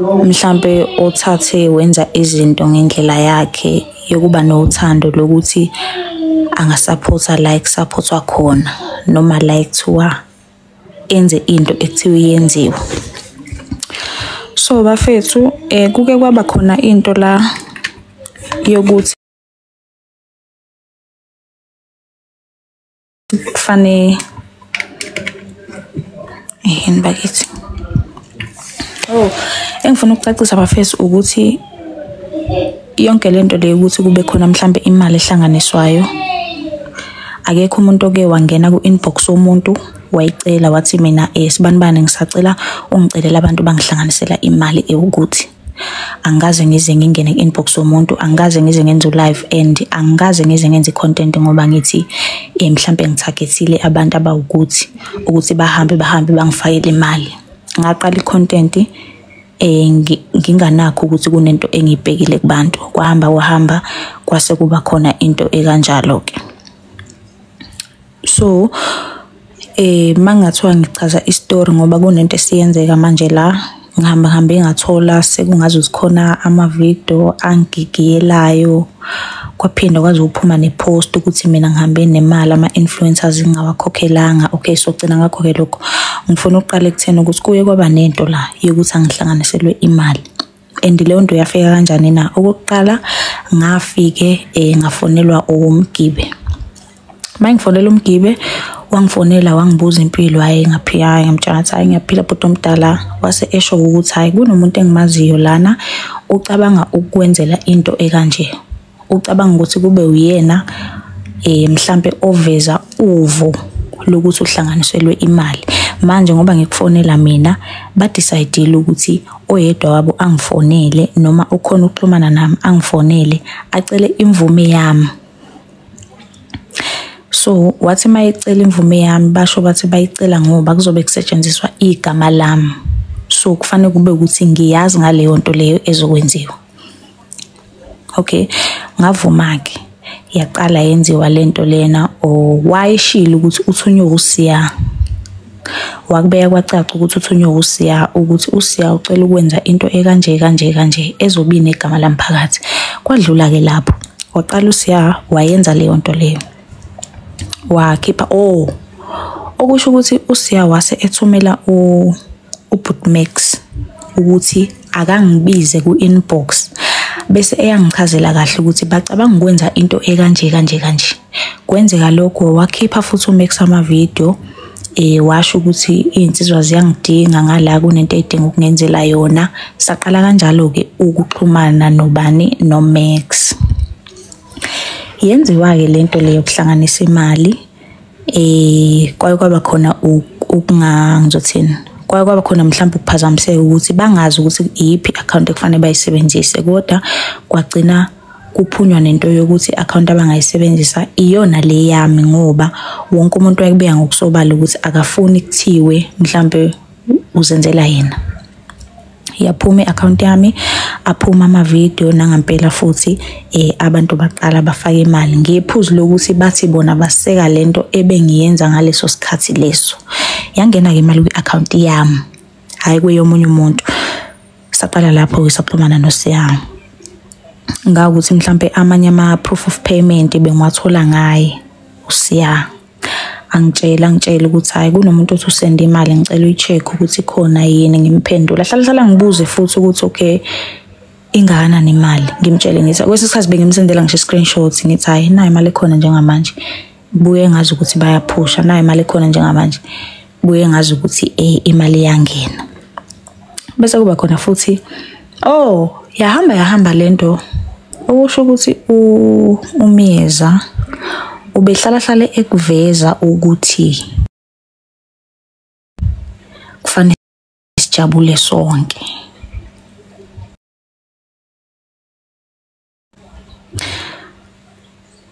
mhlambe othathe wenza izinto ngendlela yakhe yokuba nothando lokuthi angasupporta la kusupportwa khona noma la kuthiwa enze into ekuthiwa yenziwe. So bafethu kuke kwaba khona into la yokuthi kufanele yini bakithi. Engifuna ukucacisa bafethu ukuthi yonke lento le ukuthi kube khona mhlambe imali ehlanganiswayo, akekho umuntu oke wangena ku-inbox womuntu wayicela wathi mina sibanibani ngisacela ungicelela abantu bangihlanganisela imali ewukuthi. Angikaze ngize ngingene ku-inbox womuntu, angikaze ngize ngenze live and angikaze ngize ngenze content ngoba ngithi mhlambe ngithagetile abantu abawukuthi ukuthi bahambe bangifakele imali. Ngaqala i-content nginganakho ukuthi kunento engibhekile kubantu, kwahamba kwase kuba khona into ekanjalo ke. So mangathiwa ngichaza istory ngoba kunento esiyenzeka manje la, ngihamba ngathola sekungazi khona ama-video angigiyelayo, kwaphinda kwaze uphuma nepost ukuthi mina ngihambe nemali ama-influencers ngingawakhokhelanga. Okay, so gcina ngakho-ke lokho ngifuna ukuqala ekutheni ukuthi kuye kwaba nento la yokuthi angihlanganiselwe imali. And leyo nto yafika kanjani na? Okokuqala ngafike ngafonelwa umgibe. Mangifonela umgibe wangifonela wangibuza impilo, hayi ngaphila, ngamtshela hayi ngiyaphila bhuti omdala. Wase esho ukuthi hayi kunomuntu engimaziyo lana ucabanga ukwenzela into ekanje, ucabanga ukuthi kube uyena mhlambe oveza uvo lokuthi uhlanganiselwe imali. Manje ngoba ngikufonela mina badecide ukuthi oyedwa wabo angifonele noma ukhona ukuxhumana nami angifonele acele imvume yami. So wathi mayicela imvume yami basho bathi bayicela ngoba kuzobe kusetshenziswa igama lami, so kufanele kube ukuthi ngiyazi ngaleyo nto leyo ezokwenziwa. Okay, ngavuma ke yaqala yenziwa lento lena. Wayeshila ukuthi uthunywe uSiya, wakubeka kwacaca ukuthi uthunywe uSiya, ukuthi uSiya ucela ukwenza into ekanje ezobi negama lamphakathi. Kwadlula ke lapho waqala uSiya wayenza leyo nto leyo, wakhipha okusho ukuthi uSiya wase ethumela uBootmax ukuthi akangibize ku-inbox bese eyangichazela kahle ukuthi bacabanga ukwenza into ekanje. Kwenzeka lokho wakhipha futhi uMax ama-video washo ukuthi insizwa ziyangidinga ngala kunento edinga ukungenzela yona. Saqala kanjalo ke ukuxhumana nobani noMax. Yenziwa ke lento leyo yokuhlanganisa imali. Kwaba khona ukungangizothini, kwaba khona mhlawumbe ukuphazamiseka ukuthi bangazi ukuthi iyiphi account ekufanele bayisebenzise, kodwa kwagcina kuphunywa nento yokuthi account abangayisebenzisa iyona le yami ngoba wonke umuntu wayekubeka ngokusobala ukuthi akafuni kuthiwe mhlawumbe uzenzela yena. Yaphuma i-account yami, aphuma ama-video nangampela futhi abantu baqala bafaka imali. Ngiphuzu lokuthi bathi bona baseka lento ebengiyenza ngaleso sikhathi leso. Yangena ke imali kwi-account yami, hayi kweyomunye umuntu. Saqala lapho saxhumana noSiya. Ngakuthi mhlambe amanye ama-proof of payment bengiwathola ngaye uSiya. Angitshela ukuthi hayi kunomuntu othi usenda imali ngicela uyi-check ukuthi khona yini, ngimphendula. Hlala ngibuze futhi ukuthi okay ingakanani imali, ngimtshele ngithi kwesikhathi bengimsendela ngisho i-screenshot ngithi hayi nayo imali ekhona njengamanje. Buye ngazi ukuthi bayaphusha, nayo imali ekhona njengamanje. Buye ngazi ukuthi imali iyangena. Bese kuba khona futhi yahamba lento okusho ukuthi umyeza ubehlala ekuveza ukuthi kufanele sijabule sonke.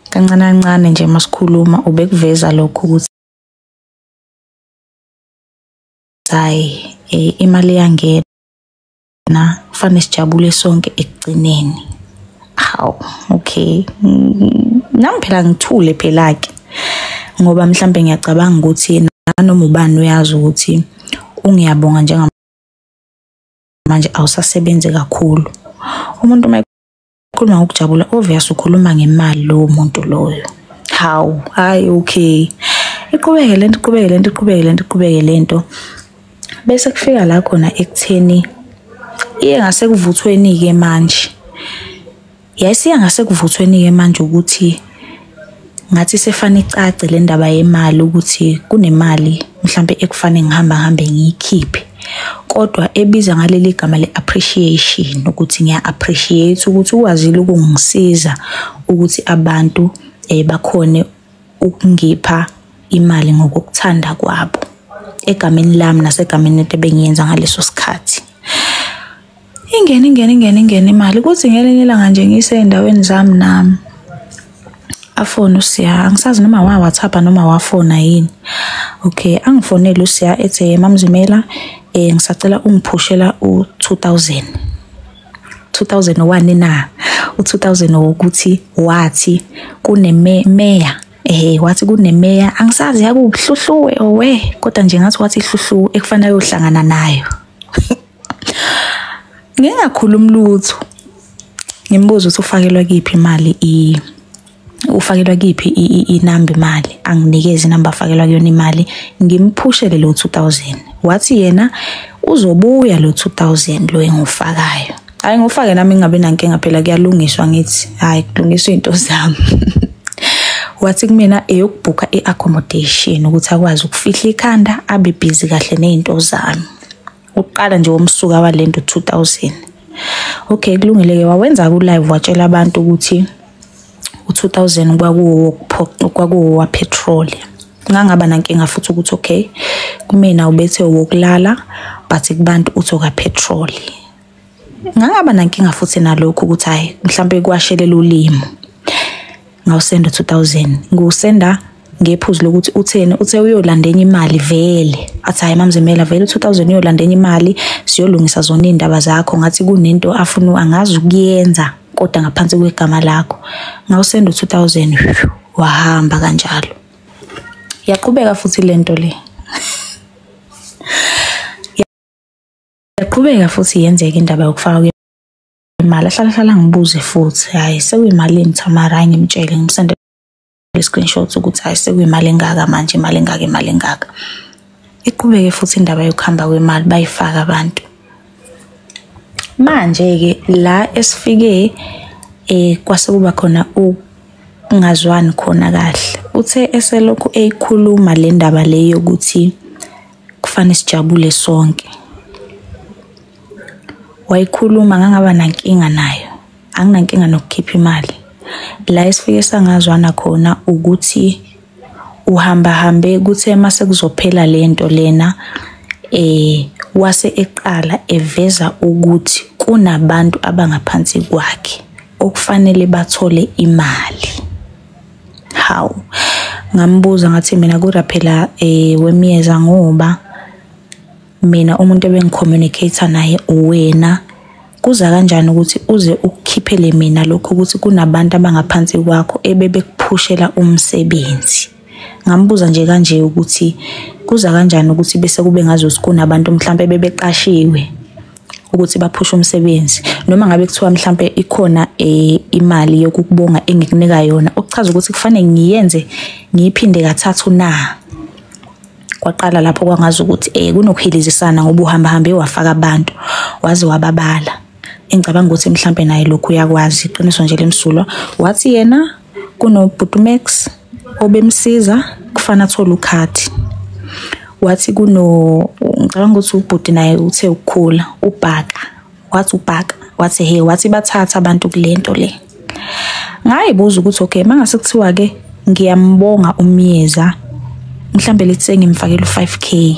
Kancane nje masikhuluma ubekuveza lokho ukuthi hayi imali yangena kufanele sijabule sonke ekugcineni. Hawu, okay. Nami phela ngithule phela ke ngoba mhlambe ngiyacabanga ukuthi nanoma ubani uyazi ukuthi ungiyabonga manje awusasebenzi kakhulu. Umuntu uma ekhuluma ngokujabula obvious ukhuluma ngemali lo muntu loyo. Hawu, hayi okay. Iqhubeke lento. Bese kufika la khona ekutheni iye ngase kuvuthweni ke manje. Yayisiya ngase kuvuthweni ke manje ukuthi ngathi sefana icace le ndaba yemali ukuthi kunemali mhlambe ekufanele ngihambe ngiyikhiphe. Kodwa ebiza ngaleli gama le-appreciation ukuthi ngiya-appreciate ukuthi ukwazile ukungisiza ukuthi abantu bakhone ukungipha imali ngokuthanda kwabo egameni lami nasegameni lento bengiyenza ngaleso sikhathi. Ingene imali kuthi ngelinye ilanga nje ngisey'ndaweni zami nami afona uSiya, angisazi noma wa-WhatsApp noma wafona yini. Okay, angifonele uSiya ethi Mamzimela ngisacela ungiphushela u2000 na u2000 ukuthi wathi kunemeya wathi kunemeya angisazi yakuhluhluwe owe kodwa nje ngathi wathi ihluhluwe ekufanele uyohlangana nayo. Ngingakhuluma lutho ngimbuza ukuthi ufakelwa kiphi imali ufakelwa kiphi inamba imali anginikeze inamba afakelwa kuyona imali ngimphushele lo 2000 wathi yena uzobuya lo 2000 lo engufakayo. Hayi ngufake nami ngingabe nankinga phela kuyalungiswa ngithi hayi kulungiswa into zami. Wathi kumina eyokubhuka iaccommodation ukuthi akwazi ukufihla ikhanda abe busy kahle nezinto zami. Uqala nje womsuka walento 2000. Okay kulungile ke wawenza ku live watshela abantu ukuthi u2000 kwakuwo wa petrol. Ngangaba nankinga futhi ukuthi okay kumina ubethe wokulala but kubantu uthoka petrol. Ngangaba nankinga futhi nalokho ukuthi hayi mhlambe kwashelela ulimo. Ngawusenda 2000 ngusenda ngephuzu lokuthi uthene uthe uyolanda enye imali vele athi hayi Mamzimela vele 2000 uyolanda enye imali siyolungisa zona indaba zakho ngathi kunento afuna angazi ukuyenza kodwa ngaphansi kwegama lakho. Ngawusenda 2000 wahamba kanjalo. Yaqhubeka futhi lento le. Yaqhubeka futhi yenzeka indaba yokufaka imali hlala ngibuze futhi hayi sekuyimali Tamara ngimtshele ngimsendele screenshots ukuthi hayi sekuyimali engaka manje imali engaka. Iqhubeke futhi indaba yokuhamba kwemali bayifaka abantu. Manje ke la esifike kwase kuba khona ungazwani khona kahle. Uthe eselokhu eyikhuluma le ndaba leyo ukuthi kufanele sijabule sonke. Wayikhuluma ngangaba nankinga nayo. Anginankinga nokukhipha imali. La esifike sangazwana khona ukuthi uhambe kuthe mase kuzophela lento lena wase eqala eveza ukuthi kunabantu abangaphansi kwakhe okufanele bathole imali. Hawu ngambuza ngathi mina kodwa phela wemiyeza ngoba mina umuntu ebengicommunicate naye uwena kuza kanjani ukuthi uze ukukhiphele mina lokho ukuthi kunabantu abangaphansi kwakho ebebekuphushela umsebenzi. Ngambuza nje kanje ukuthi kuza kanjani ukuthi bese kube ngazothi kunabantu mhlambe bebeqashiwe ukuthi baphushe umsebenzi noma ngabe kuthiwa mhlambe ikhona imali yokukubonga engikunika yona okuchaza ukuthi kufanele ngiyenze ngiyiphinde kathathu na. Kwaqala lapho kwangazi ukuthi kunokuhilizisana ngoba uhamba wafaka abantu wazi wababala. Engicabanga ukuthi mhlambe naye lokhu uyakwazi iqiniso nje lemsulwa wathi yena kunoButumex obemsiza kufana athola ukhadi. Wathi ngicabanga ukuthi ubhuti naye uthe ukukhula ubhaka wathi wathi bathatha abantu kulento le. Ngayibuza ukuthi okay mangase kuthiwa ke ngiyambonga umyeza mhlambe lithi ngimfakela u5k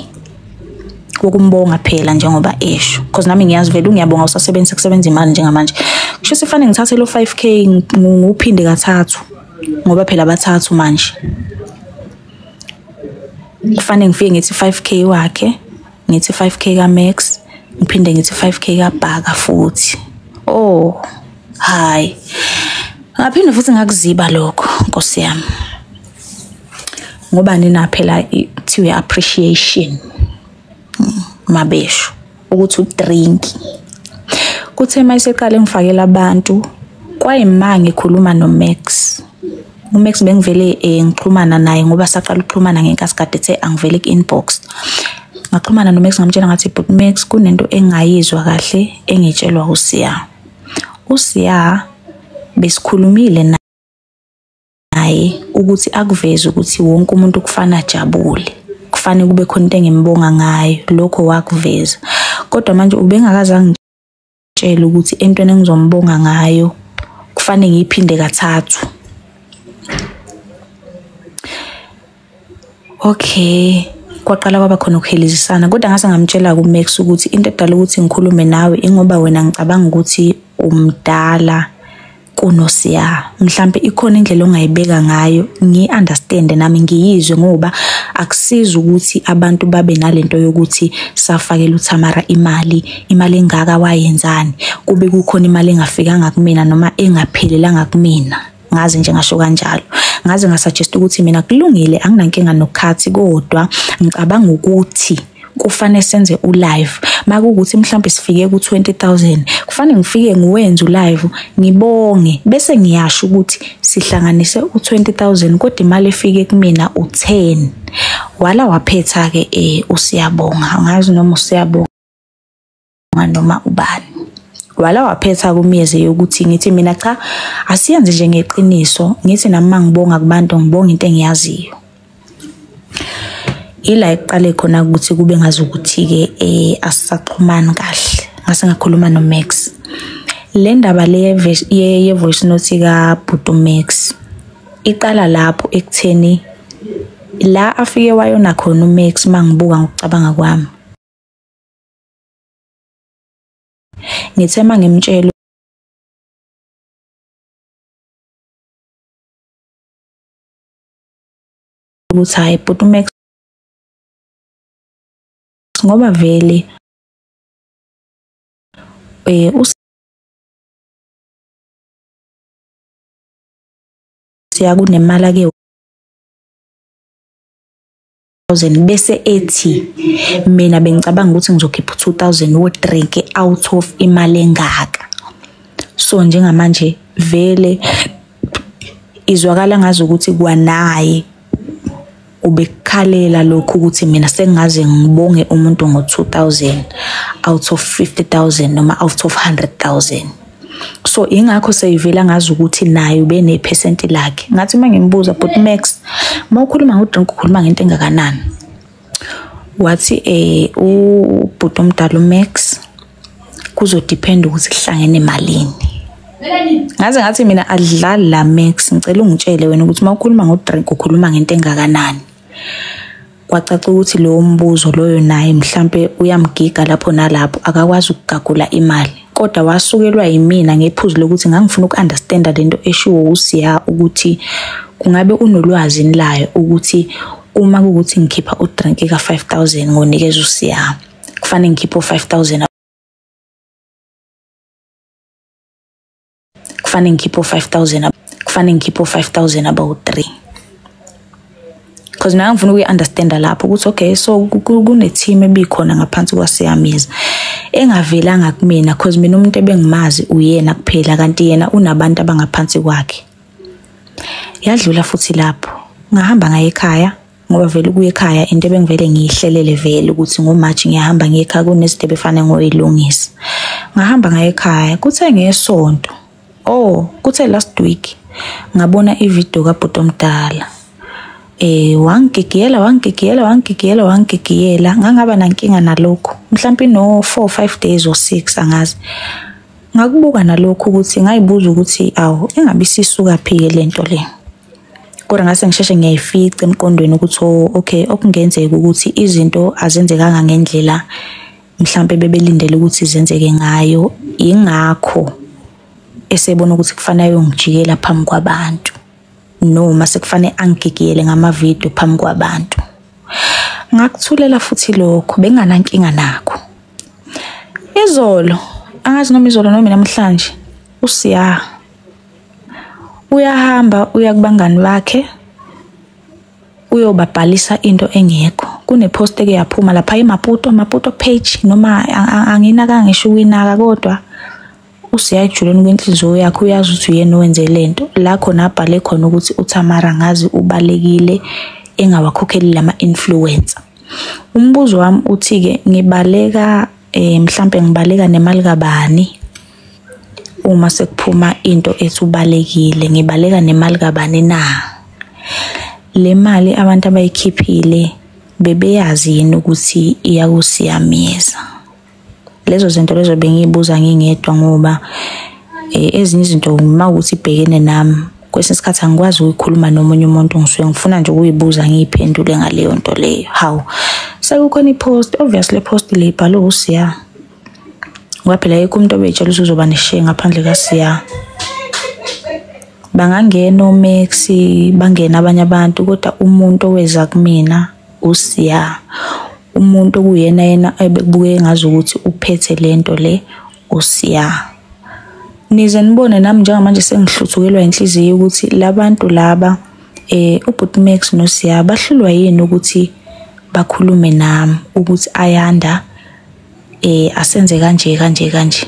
wokumbonga phela njengoba esho because nami ngiyazi vele ngiyabonga usasebenza kusebenza imali njengamanje. Kusho sifanele ngithathe lo 5k nguphinde kathathu ngoba phela bathathu manje. Kufanele ngifike ngithi 5k wakhe ngithi 5k kaMax ngiphinde ngithi 5k kaBhaka futhi. Oh hayi ngaphinde futhi ngakuziba lokho Nkosi yami ngoba nina phela ithiwe appreciation mabesho ukuthi udrink Kuthe mayiseqala ngifakela abantu kwayima ngikhuluma noMax. uMax bengivele ngixhumana naye ngoba saqala ukuxhumana ngenkasikade ethe angivele ku-inbox. Ngaxhumana noMax ngamtshela ngathi but Max kunento engayizwa kahle engitshelwa uSiya. uSiya besikhulumile naye ukuthi akuveze ukuthi wonke umuntu kufana ajabule. Kufanele kube khona into engimbonga ngayo, lokho wakuveza. Kodwa manje ubengakaze angitshela ukuthi entweni engizombonga ngayo kufanele ngiphinde kathathu. Okay, kwaqala kwaba khona ukuhelizisana kodwa ngase ngamtshela kuMax ukuthi into edala ukuthi ngikhulume nawe ingoba wena ngicabanga ukuthi umdala kunoSiya. Mhlambe ikhona indlela ongayibeka ngayo ngi-understand nami ngiyizwe ngoba akusiza ukuthi abantu babe nalento yokuthi safakela uThamara imali engaka wayenzani kube kukhona imali engafikanga kumina noma engaphelelanga kumina. Ngaze nje ngasho kanjalo. Ngaze ngasuggest ukuthi mina kulungile anginankinga nokukhathi kodwa ngicabanga ukuthi kufanele senze ulive. Makukuthi mhlambe sifike ku20,000 kufanele ngifike ngiwenze ulive ngibonge bese ngiyasho ukuthi sihlanganise u20,000 kodwa imali efike kumina u10. Wala waphetha ke uSiyabonga. Angazi noma uSiyabonga noma ubani. Wala waphetha kumyeze yokuthi ngithi mina cha asiyenze nje ngeqiniso ngithi nami mangibonga kubantu ngibonga into engiyaziyo. Ila iqale khona ukuthi kube ngazi ukuthi ke asisaxhumani kahle. Ngase ngakhuluma noMax. Le ndaba le ye voice note ka Bhuti Max iqala lapho ekutheni la afike wayona khona uMax mangibuka ngokucabanga kwami. Ngithema ngimtshela ukuthi hayi Bhuti Max ngoba vele uSiya kunemali ake bese ethi mina bengicabanga ukuthi ngizokhipha 2,000 wo drink out of imali engaka. So njengamanje vele izwakala ngazi ukuthi kwanaye ubekhalela lokho ukuthi mina sengaze ngibonge umuntu ngo2,000 out of 50,000 noma out of 100,000. So ingakho seyivela ngazi ukuthi naye ube nepercent lakhe. Ngathi mangimbuza but Max mawukhuluma ngodrink ukhuluma ngento engakanani? Wathi ubhuti omdala uMax kuzodepend ukuthi kuhlangene emalini. Ngathi mina adlali la Max ngicela ungitshele wena ukuthi mawukhuluma ngodrink ukhuluma ngento engakanani. Kwacaca ukuthi lo mbuzo loyo naye mhlambe uyamgiga lapho nalapho akakwazi ukugagula imali. Kodwa wasukelwa yimina ngephuzu lokuthi ngangifuna ukunderstand lento eshiwo uSiya ukuthi kungabe unolwazi nilayo ukuthi uma kuukuthi ngikhipha udrink ka 5,000 ngonikeza uSiya kufanele ngikhiphe 5,000 kufanele ngikhiphe 5,000 about 3 because mina ngifuna uku-understand lapho ukuthi okay so kune team ebikhona ngaphansi kwaSiyamiza engavelanga kumina because mina umuntu ebengimazi uyena kuphela kanti yena unabantu abangaphansi kwakhe. Yadlula futhi lapho ngahamba ngaye ekhaya ngoba vele kuye ekhaya into ebengivele ngiyihlelele vele ukuthi ngoMarch ngiyahamba ngekhaya kunezinto ebefanele ngoyilungisa. Ngahamba ngaye ekhaya kuthe ngesonto kuthe last week ngabona ivideo kaBhuti omdala wangigigiyela ngangaba nankinga nalokho mhlawumbe no 4-5 days or 6 angazi ngakubuka nalokho ukuthi ngayibuza ukuthi engabe sisuka phi lento le. Kodwa ngase ngisheshe ngiyayifica emqondweni ukuthi okay okungenzeka ukuthi izinto azenzekanga ngendlela mhlawumbe bebelindele ukuthi zenzeke ngayo ingakho esebona ukuthi kufanele ngijikela phambi kwabantu noma sekufanele angigigiyele ngamavideo phambi kwabantu. Ngakuthulela futhi lokho benganankinga nakho. Izolo angazi noma izolo noma namhlanje uSiya uyahamba uya kubangani bakhe uyobabhalisa into engekho. Kunepost eke yaphuma lapha eMaputo page noma anginaka ngisho uyinaka kodwa usiyajuleni kwenhliziyo yakho uyazi ukuthi uyena owenze lento la khona abhale khona ukuthi uTamara ngazi ubalekile engawakhokheli lama influencer. Umbuzo wami uthi ke ngibaleka mhlambe ngibaleka nemali kabani uma sekuphuma into ethi ubalekile ngibaleka nemali kabani na? Le mali abantu abayikhiphile bebeyazi yini ukuthi iyakusiyamisa? Lezo zinto lezo bengibuza ngingedwa ngoba ezinye izinto uma ukuthi ibhekene nami kwesinye isikhathi angikwazi ukukhuluma nomunye umuntu ngisuke ngifuna nje ukuyibuza ngiyiphendule ngaleyo nto leyo. Hawu sekukhona ipost obviously post le ibhalwe uSiya ngoba phela yikho umuntu obetshela ukuthi uzoba neshiya ngaphandle kaSiya. Bangangena oMax bangena abanye abantu kodwa umuntu oweza kumina uSiya, umuntu okuyena yena ebekubuke ngazi ukuthi uphethe lento le uSiya. Nize nibone nami njengamanje sengihluthukelwa inhliziyo ukuthi labantu laba uButi Max noSiya bahlulwa yini ukuthi bakhulume nami ukuthi Ayanda asenze kanje.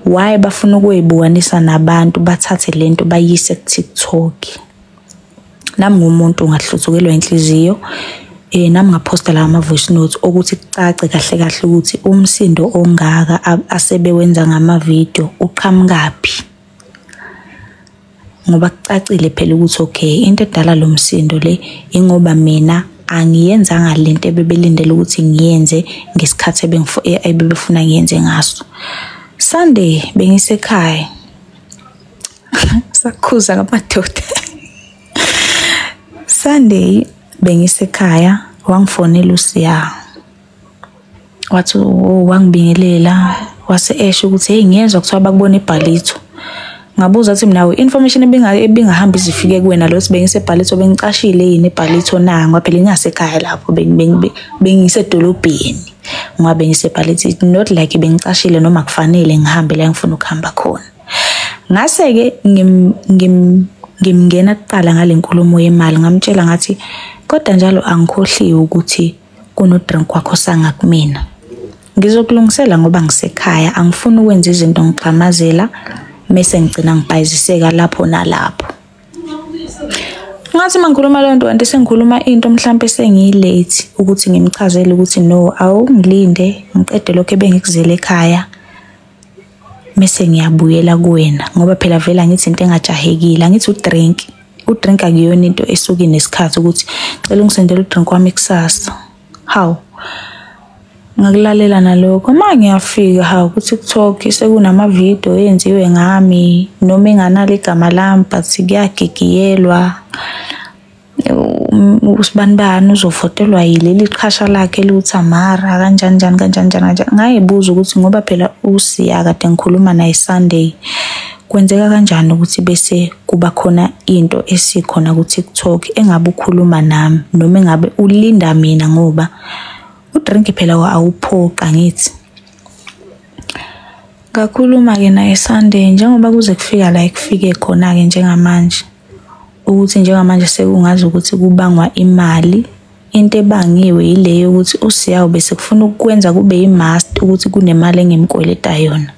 Why bafuna ukuyibukanisa nabantu bathathe lento bayise kuTikTok? Nami ngumuntu ngahluthukelwa inhliziyo nami ngaposta la ama voice notes ukuthi kucace kahle ukuthi umsindo ongaka asebewenza ngama video uqhamukaphi, ngoba kucacile phela ukuthi okay into edala lo msindo le ingoba mina angiyenzanga lento ebebelindele ukuthi ngiyenze ngesikhathi ebebefuna ngiyenze ngaso. Sunday bengisekhaya sakhuza ngamadoda. Sunday bengisekhaya wangifonela uSiya wathi wangibingelela wase esho ukuthi hey ngiyezwa kuthiwa bakubona eBhalitho. Ngabuza ukuthi mina information ebingahambi izifike kuwena lo sibengise eBhalitho bengicashile yini eBhalitho na ngoba phela ngingasekhaya lapho bengisedolobheni ngoba bengiseBhalitho not like bengicashile noma kufanele ngihambe la ngifuna ukuhamba khona. Ngase ke ngimngena kuqala ngalenkulumo yemali ngamtshela ngathi kodwa njalo angikhohliwe ukuthi kuno drink wakho sanga kumina. Ngizokulungisela ngoba ngisekhaya angifuni ukwenza izinto ngixamazela mase ngicina ngibhayiziseka lapho nalapho. Ngathi mangikhuluma lo nto kanti sengikhuluma into mhlambe sengilate ukuthi ngimchazele ukuthi no awungilinde ngiqede lokho ebengikuzele ekhaya mase ngiyabuyela kuwena ngoba phela vela ngithi into engajahekile ngithi udrink akuyona into esuke nesikhathi ukuthi cela ungisendele udrink wami kusasa. Hawu ngakulalela nalokho manje ngiyafika hawu kuTikTok sekunama video enziwe ngami noma enganalo igama lami but kuyagigiyelwa usibanibani uzofotelwa yileli qhasha lakhe luTamara kanjani ngayibuza ukuthi ngoba phela uSiya kade ngikhuluma naye Sunday kwenzeka kanjani ukuthi bese kuba khona into esikhona kuTikTok engabe ukhuluma nami noma engabe ulinda mina ngoba udrink phela awuphoqa ngithi. Ngakhuluma ke naye Sunday njengoba kuze kufika la ekufike khona ke njengamanje ukuthi njengamanje sekungazi ukuthi kubangwa imali into ebangiwe ileyo ukuthi uSiya bese kufuna ukwenza kube imust ukuthi kunemali engimkweleta yona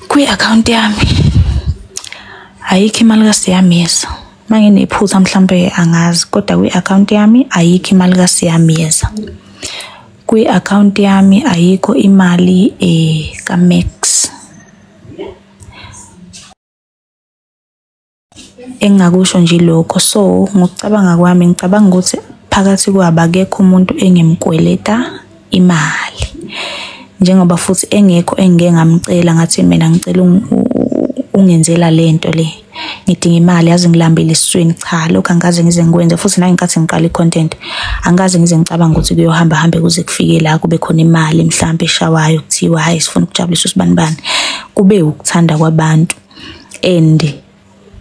kwi-account yami. Ayikho imali kaSiyamisa manje nephutha mhlambe angazi kodwa kwi-account yami ayikho imali kaSiyamisa. Kwi-account yami ayikho imali kaMax. Engakusho nje lokho so ngokucabanga kwami ngicabanga ukuthi phakathi kwabo akekho umuntu engimkweleta imali njengoba futhi engekho engeke ngamcela ngathi mina ngicela ungenzela lento le ngidinga imali yazi ngilambile isweni cha lokho angaze ngize ngikwenze futhi naye ngicathi ngiqala icontent angaze ngize ngicabanga ukuthi kuyohamba hambe kuze kufike la kube khona imali mhlambe eshawayo kuthiwa hayi sifuna ukujabulisa usibanibani kube ukuthanda kwabantu and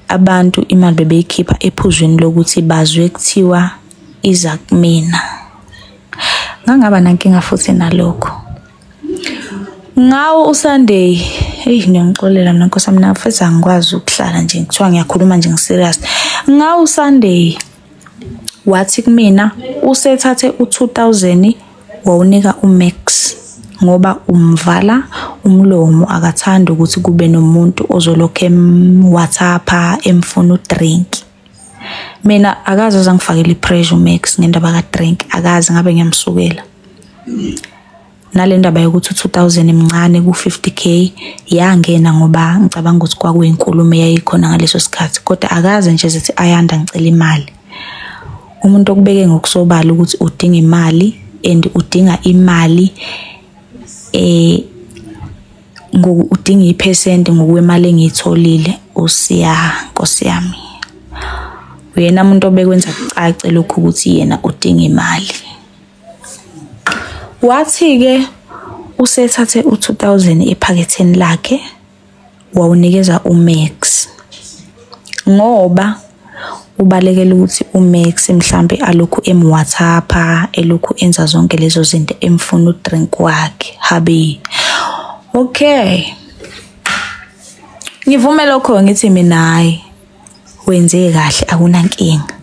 abantu imali bebeyikhipha ephuzweni lokuthi bazwe kuthiwa iza kumina. Ngangaba nankinga futhi nalokho ngawo uSunday hey ngiyangixolela mina Nkosi mina futhi angikwazi ukuhlala nje ngithiwa ngiyakhuluma nje ngiserious. Ngawo uSunday wathi kumina usethathe u2000 wawunika uMax ngoba umvala umlomo akathandi ukuthi kube nomuntu ozolokho WhatsAppa emfuna udrink. Mina akaze zangifakela ipressure uMax ngendaba kaDrink, akaze ngabe ngiyamsukela. Nale ndaba yokuthi 2000 imncane ku50k yangena ngoba ngicabanga ukuthi kwakuyinkulumo eyayikhona ngaleso sikhathi, kodwa akaze nje ethi ayanda ngicela imali. Umuntu okubeke ngokusobala ukuthi udinga imali and udinga imali udinga iphesenti ngokwemali engiyitholile uSiya Nkosi yami. Uyena umuntu obekwenza kucace lokho ukuthi yena udinga imali. Wathi ke usethathe u2000 ephaketheni lakhe wawunikeza uMax ngoba ubalekela ukuthi uMax mhlambe alokhu emWhatsAppa elokhu enza zonke lezo zinto emfuna udrink wakhe habi. Okay, ngivume lokho ngithi mina hayi wenze kahle akunankinga.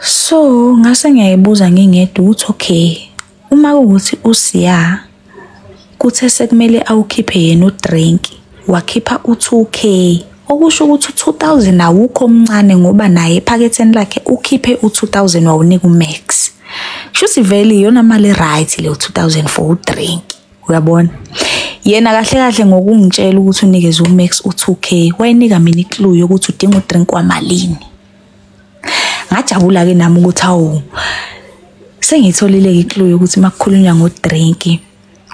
So ngase ngiyayibuza ngingedwa ukuthi okay, uma ukuthi uSiya kuthe sekumele awukhiphe yena udrink wakhipha u2k, okusho ukuthi u2000 awukho omncane ngoba naye ephaketheni lakhe ukhiphe u2000 wawunika uMax. Shuthi vele iyona mali right le u2000 for udrink. Uyabona? Yena kahle kahle ngokungitshela ukuthi unikeze uMax u2k wayinika mina iclue yokuthi udinga udrink kwamalini. Ngajabula ke nami ukuthi awu sengitholile iclue yokuthi makukhulunywa ngodrink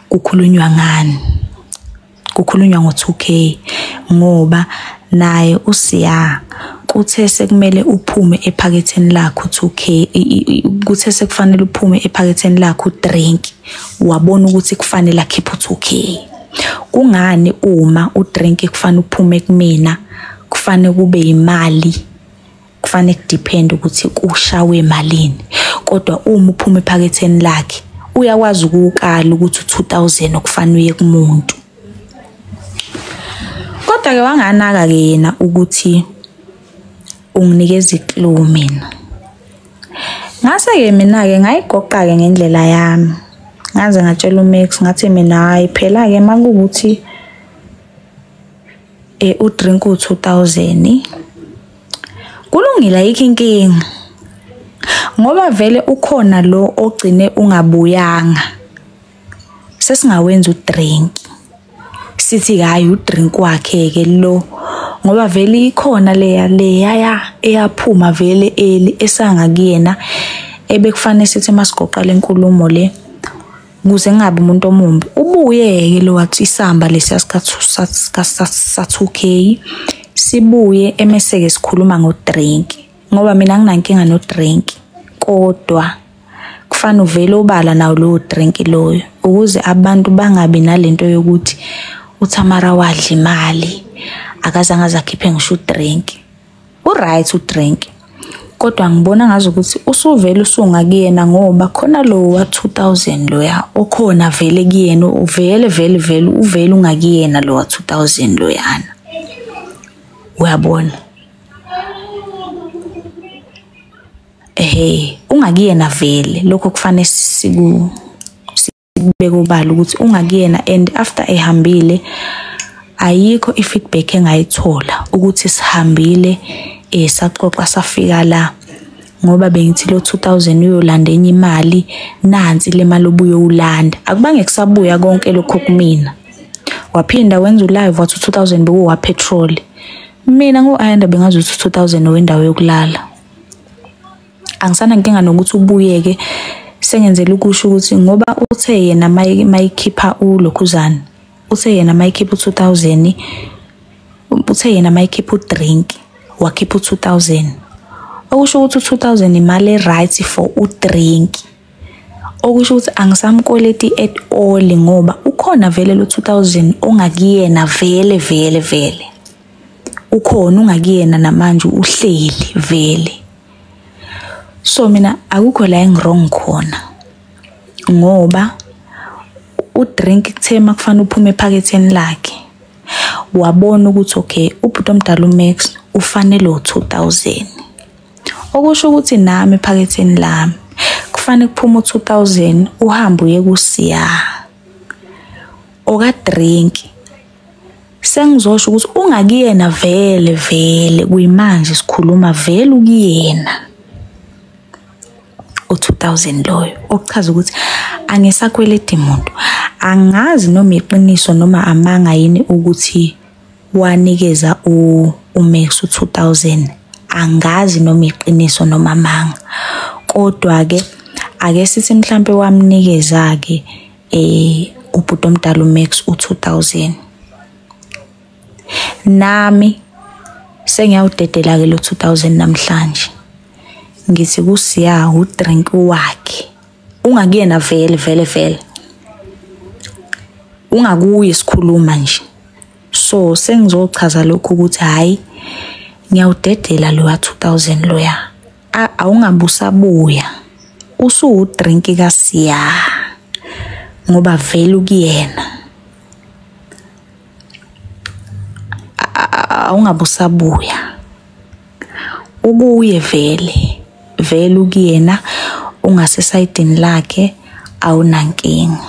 kukhulunywa ngani. Kukhulunywa ngo2k ngoba naye uSiya kuthe sekumele uphume ephaketheni lakho 2k, kuthe sekufanele uphume ephaketheni lakho udrink wabona ukuthi kufanele akhiphe u2k. Kungani uma udrink kufanele uphume kumina kufanele kube imali, kufanele kudepend ukuthi kushawe emalini, kodwa uma uphume ephaketheni lakhe uyakwazi ukukala ukuthi u2000 okufanele uye kumuntu. Kodwa ke wanganaka ke yena ukuthi unginikeza iclue mina. Ngase ke mina ke ngayigoqa ke ngendlela yami. Ngaze ngatshela uMax ngathi mina hayi phela ke makuthi udrink u2000 kulungile ayikho inkinga. Ngoba vele ukhona lo ogcine ungabuyanga. Sesingawenza udrink. Sithi hayi udrink wakhe ke lo ngoba vele ikhona leya eyaphuma vele esanga kuyena ebekufanele sithi masigoqa lenkulumo le kuze ngabe umuntu omumbi ubuye ke lo wathi isamba lesiya2k sibuye emeseke sikhuluma ngodrink ngoba mina nginankinga nodrink, kodwa kufanele uvele ubala nawo lo drink loyo ukuze abantu bangabi nalento yokuthi uThamara wadla imali akazange azakhiphe ngisho udrink. Uright udrink, kodwa ngibona ngazi ukuthi usuvele usungakuyena ngoba khona lo wa2000 loya okhona vele kuyena uvele ungakuyena lo wa2000 loyana. Uyabona? Ungakuyena vele lokho kufanele sikubeke ubala ukuthi ungakuyena, and after ehambile ayikho ifeedback engayithola ukuthi sihambile saxoxa safika la ngoba bengithi lo 2000 uyolanda enye imali nansi le mali obuye ulanda akubange kusabuya konke lokho kumina. Waphinda wenza ulive wathi 2000 bekuwa petrol. Mina ngo-ayanda bengazi ukuthi 2000 wendawo yokulala. Angisana nkinga nokuthi ubuyeke, sengenzela ukusho ukuthi ngoba uthe yena mayikhipha ulokhuzana, uthe yena mayikhipha u2000, uthe yena mayikhipha udrink wakhipha u2000, okusho ukuthi u2000 imali right for udrink, okusho ukuthi angisamkoleti at all ngoba ukhona vele lo 2000 ongakuyena vele ukhona ungakuyena namanje uhleli vele. So mina akukho la engirong khona ngoba udrink kuthema kufanele uphume ephaketheni lakhe wabona ukuthi okay ubhuti omdala uMax ufanele u2000, okusho ukuthi nami ephaketheni lami kufanele kuphume u2000 uhambe uye kuSiya okadrink. Sengizosho ukuthi ungakuyena vele kuyimanje sikhuluma vele ukuyena u2000 loyo, okuchaza ukuthi angisakweleta umuntu. Angazi noma iqiniso noma amanga yini ukuthi wanikeza uMax u2000. Angazi noma iqiniso noma amanga, kodwa ke ake sithi mhlambe wamnikeza ke ubhuti omdala uMax u2000. Nami sengiyawudedela ke lo 2000 namhlanje. Ngithi kusiya udrink wakhe. Ungakuyena vele. Ungakuye isikhuluma nje. So sengizochaza lokho ukuthi hayi ngiyawudedela lo wa2000 loya. Awungabusabuya. Usudrink kaSiya ngoba vele ukuyena. Awungabusabuya. Ukuye vele ukuyena ungasesayidini lakhe awunankinga.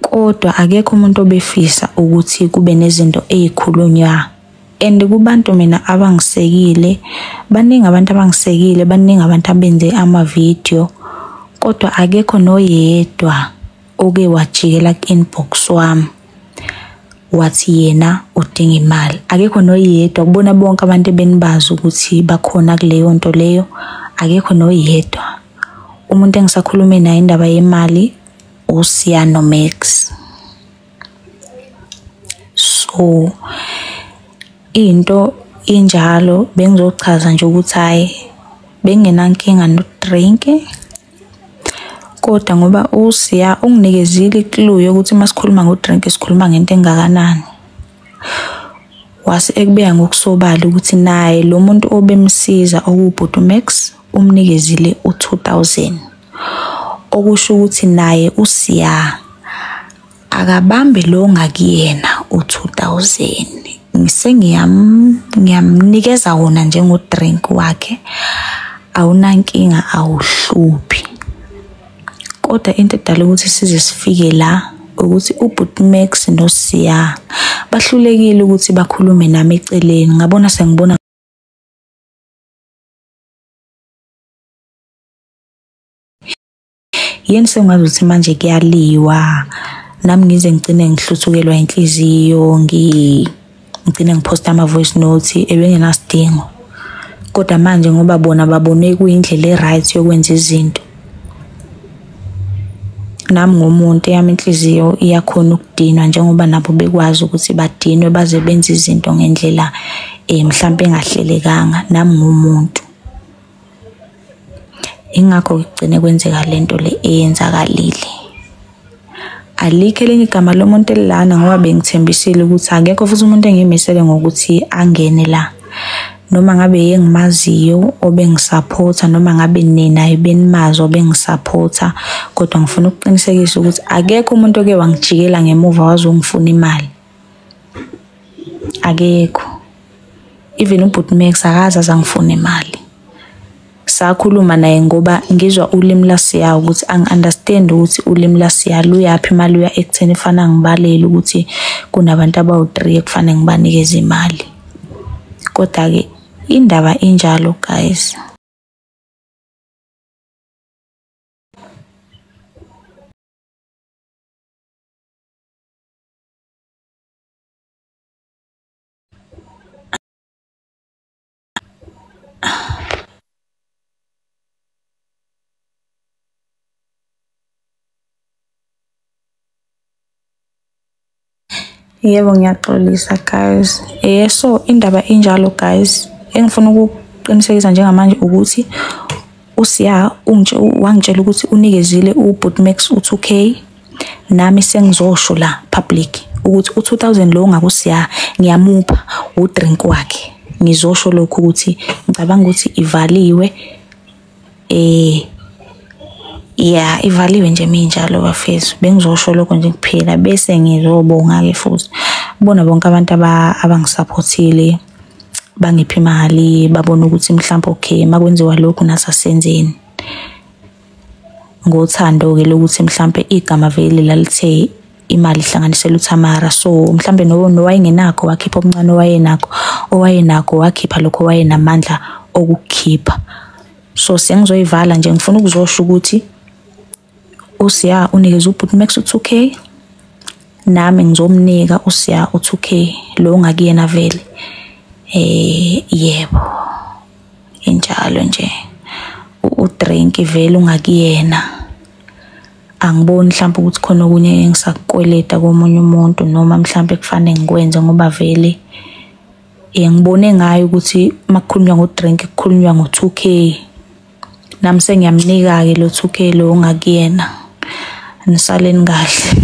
Kodwa akekho umuntu obefisa ukuthi kube nezinto ezikhulunywa. And kubantu mina abangisekile, baningi abantu abangisekile, baningi abantu abenze ama-video, kodwa akekho noyedwa oke wajikela ku-inbox wami wathi yena udinga imali. Akekho noyedwa, kubona bonke abantu benibazi ukuthi bakhona kuleyo nto leyo. Akekho noyedwa. Umuntu engisakhulume naye indaba yemali uSiya noMax. So into injalo bengizochaza nje ukuthi hayi bengenankinga no-drink, kodwa ngoba uSiya unginikezile iclue yokuthi masikhuluma ngo-drink sikhuluma ngento engakanani. Wase ekubeka ngokusobala ukuthi naye lo muntu obemsiza okubhuti uMax umnikezile u2000, okusho ukuthi naye uSiya akabambe lo ngakuyena u2000. Ngiyamnikeza wona njengo-drink wakhe, awunankinga, awuhluphi. Kodwa into edala ukuthi size sifike la ukuthi ubhuti Max noSiya bahlulekile ukuthi bakhulume nami eceleni. Ngabona sengibona yini sengazi ukuthi manje kuyaliwa, nami ngize ngicine ngihluthukelwa inhliziyo, ngicine ngiposta ama-voice notes ebengenasidingo. Kodwa manje ngoba bona babone kuyindlela e-right yokwenza izinto, nami ngomuntu yami inhliziyo iyakhona ukudinwa njengoba nabo bekwazi ukuthi badinwe baze benze izinto ngendlela mhlawumbe engahlelekanga. Nami ngomuntu ingakho kugcine kwenzeka lento le eyenzakalile. Alikho elinye igama lomuntu elilana ngoba bengithembisile ukuthi akekho futhi umuntu engimisele ngokuthi angene la, noma ngabe yengimaziyo obengisupporta, noma ngabe nina benimazi obengisupporta, kodwa ngifuna ukuqinisekisa ukuthi akekho umuntu oke wangijikela ngemuva wazongifuna imali. Akekho. Even ubhuti Max akazazi angifuna imali. Sakhuluma naye ngoba ngizwa ulimi laSiya ukuthi angi-understand ukuthi ulimi laSiya luyapi imali uya ekutheni fana ngibalele ukuthi kunabantu abawu3 ekufanele ngibanikeze imali. Kodwa ke indaba injalo guys. Yebo ngiyaxolisa guys. So indaba injalo guys. Engifuna ukuqinisekisa njengamanje ukuthi uSiya wangitshela ukuthi unikezile ubhuti Max u2k. Nami sengizosho la public ukuthi u2000 lo ngakuSiya ngiyamupha udrink wakhe. Ngizosho lokho ukuthi ngicabanga ukuthi ivaliwe ivaliwe nje minjalo bafethu. Bengizosho lokho nje kuphela bese ngizobonga ke futhi bona bonke abantu abangisupportile, bangiphi imali, babona ukuthi mhlawumbe okay makwenziwa lokho nasasenzeni. Ngothando ke lokuthi mhlawumbe igama vele lalithe imali ihlanganisela uThamara. So mhlambe nowayengenakho wakhipha omncane owayenakho wakhipha lokho wayenamandla okukhipha. So siyangizoyivala nje, ngifuna ukuzosho ukuthi uSiya unikeza uButi Max u2K, nami ngizomnika uSiya u2K lo ngakuyena vele. Yebo, injalo nje. Udrink vele ungakuyena. Angiboni mhlawumbe ukuthi khona okunye engisakweleta komunye umuntu noma mhlawumbe kufanele ngikwenze ngoba vele ngibone ngayo ukuthi makukhulunywa ngodrink kukhulunywa ngo2K. Nami sengiyamnika ke lo 2K lo ngakuyena. Nisaleni kahle.